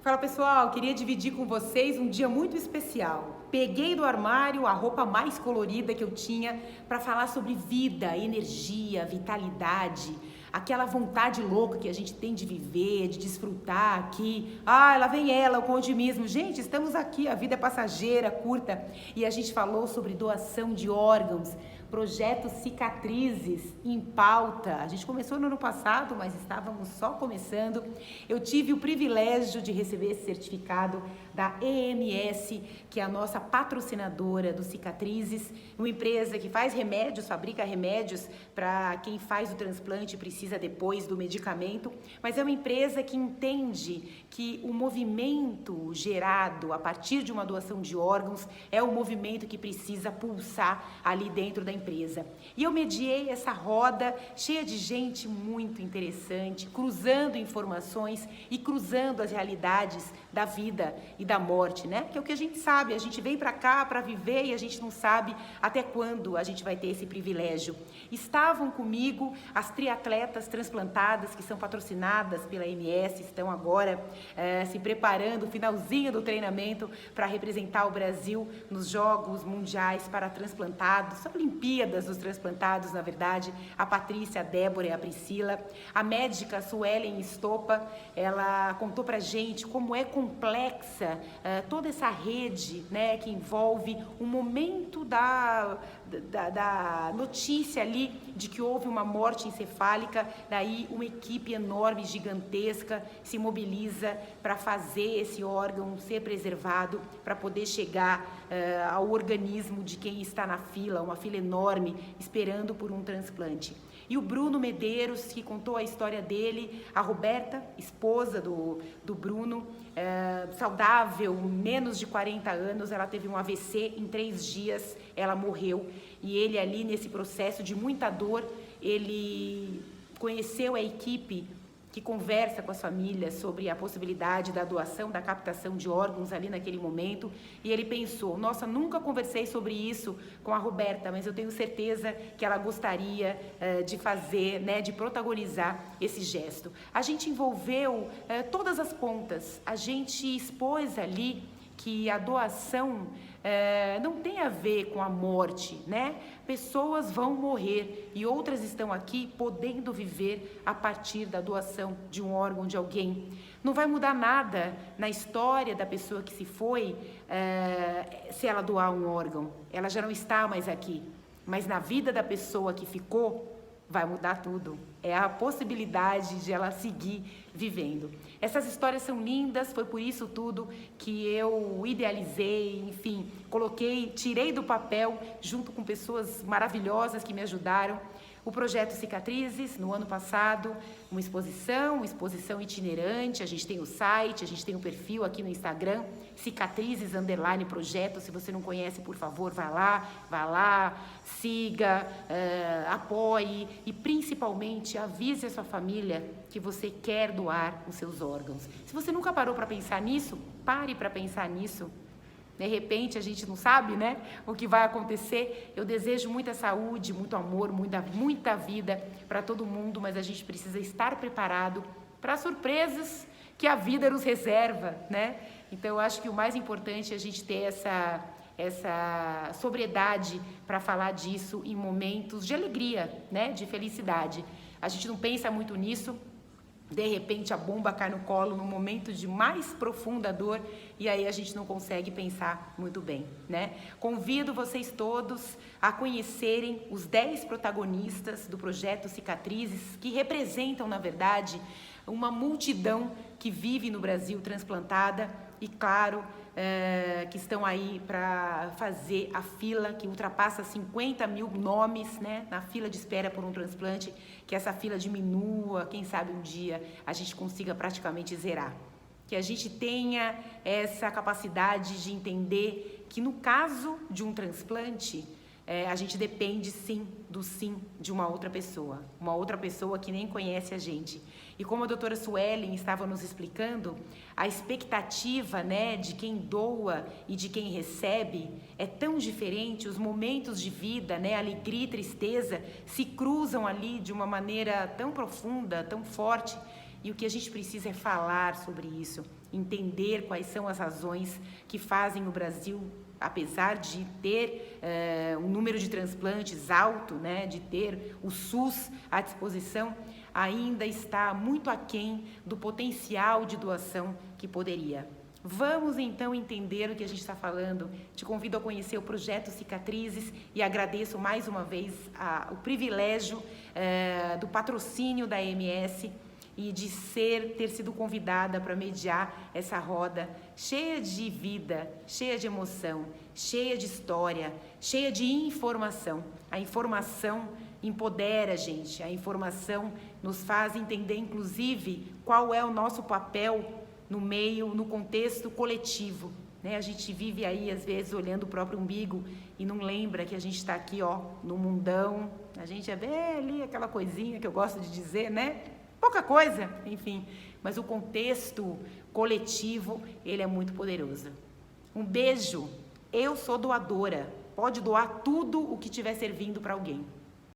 Fala pessoal, queria dividir com vocês um dia muito especial. Peguei do armário a roupa mais colorida que eu tinha para falar sobre vida, energia, vitalidade, aquela vontade louca que a gente tem de viver, de desfrutar aqui. Ah, lá vem ela, o otimismo. Gente, estamos aqui, a vida é passageira, curta. E a gente falou sobre doação de órgãos, projeto Cicatrizes em pauta. A gente começou no ano passado, mas estávamos só começando. Eu tive o privilégio de receber esse certificado da EMS, que é a nossa patrocinadora do Cicatrizes, uma empresa que faz remédios, fabrica remédios para quem faz o transplante e precisa depois do medicamento, mas é uma empresa que entende que o movimento gerado a partir de uma doação de órgãos é o movimento que precisa pulsar ali dentro da empresa. E eu mediei essa roda cheia de gente muito interessante, cruzando informações e cruzando as realidades da vida e da morte, né? Que é o que a gente sabe, a gente vem para cá para viver e a gente não sabe até quando a gente vai ter esse privilégio. Estavam comigo as triatletas transplantadas que são patrocinadas pela MS, estão agora se preparando, finalzinho do treinamento para representar o Brasil nos Jogos Mundiais para Transplantados, Olimpíadas dos Transplantados, na verdade, a Patrícia, a Débora e a Priscila. A médica Suelen Estopa, ela contou pra gente como é complexa toda essa rede, né, que envolve o momento da notícia ali de que houve uma morte encefálica, daí uma equipe enorme, gigantesca, se mobiliza para fazer esse órgão ser preservado, para poder chegar ao organismo de quem está na fila, uma fila enorme, esperando por um transplante. E o Bruno Medeiros, que contou a história dele, a Roberta, esposa do Bruno, saudável, menos de 40 anos, ela teve um AVC, em 3 dias ela morreu. E ele ali nesse processo de muita dor, ele conheceu a equipe que conversa com as famílias sobre a possibilidade da doação, da captação de órgãos ali naquele momento, e ele pensou, nossa, nunca conversei sobre isso com a Roberta, mas eu tenho certeza que ela gostaria de fazer, né, de protagonizar esse gesto. A gente envolveu todas as pontas, a gente expôs ali que a doação não tem a ver com a morte, né? Pessoas vão morrer e outras estão aqui podendo viver a partir da doação de um órgão de alguém. Não vai mudar nada na história da pessoa que se foi se ela doar um órgão. Ela já não está mais aqui. Mas na vida da pessoa que ficou, vai mudar tudo. É a possibilidade de ela seguir vivendo. Essas histórias são lindas, foi por isso tudo que eu idealizei, enfim, coloquei, tirei do papel, junto com pessoas maravilhosas que me ajudaram, o projeto Cicatrizes, no ano passado, uma exposição itinerante, a gente tem o site, a gente tem o perfil aqui no Instagram, Cicatrizes_projeto, se você não conhece, por favor, vai lá, siga, apoie e principalmente avise a sua família que você quer doar os seus órgãos. Se você nunca parou para pensar nisso, pare para pensar nisso. De repente, a gente não sabe, né, o que vai acontecer. Eu desejo muita saúde, muito amor, muita vida para todo mundo, mas a gente precisa estar preparado para surpresas que a vida nos reserva, né? Então, eu acho que o mais importante é a gente ter essa sobriedade para falar disso em momentos de alegria, né, de felicidade. A gente não pensa muito nisso. De repente a bomba cai no colo no momento de mais profunda dor e aí a gente não consegue pensar muito bem, né? Convido vocês todos a conhecerem os 10 protagonistas do projeto Cicatrizes, que representam, na verdade, uma multidão que vive no Brasil transplantada e, claro, que estão aí para fazer a fila que ultrapassa 50 mil nomes, né, na fila de espera por um transplante, que essa fila diminua, quem sabe um dia a gente consiga praticamente zerar. Que a gente tenha essa capacidade de entender que no caso de um transplante, a gente depende sim do sim de uma outra pessoa que nem conhece a gente. E como a doutora Suelen estava nos explicando, a expectativa, né, de quem doa e de quem recebe é tão diferente, os momentos de vida, né, alegria e tristeza se cruzam ali de uma maneira tão profunda, tão forte, e o que a gente precisa é falar sobre isso, entender quais são as razões que fazem o Brasil, apesar de ter um número de transplantes alto, né, de ter o SUS à disposição, ainda está muito aquém do potencial de doação que poderia. Vamos então entender o que a gente está falando. Te convido a conhecer o projeto Cicatrizes e agradeço mais uma vez o privilégio do patrocínio da AMS e de ter sido convidada para mediar essa roda cheia de vida, cheia de emoção, cheia de história, cheia de informação. A informação empodera a gente, a informação nos faz entender, inclusive, qual é o nosso papel no meio, no contexto coletivo, né? A gente vive aí, às vezes, olhando o próprio umbigo e não lembra que a gente está aqui, ó, no mundão. A gente é bem ali, aquela coisinha que eu gosto de dizer, né? Pouca coisa, enfim. Mas o contexto coletivo, ele é muito poderoso. Um beijo. Eu sou doadora. Pode doar tudo o que estiver servindo para alguém.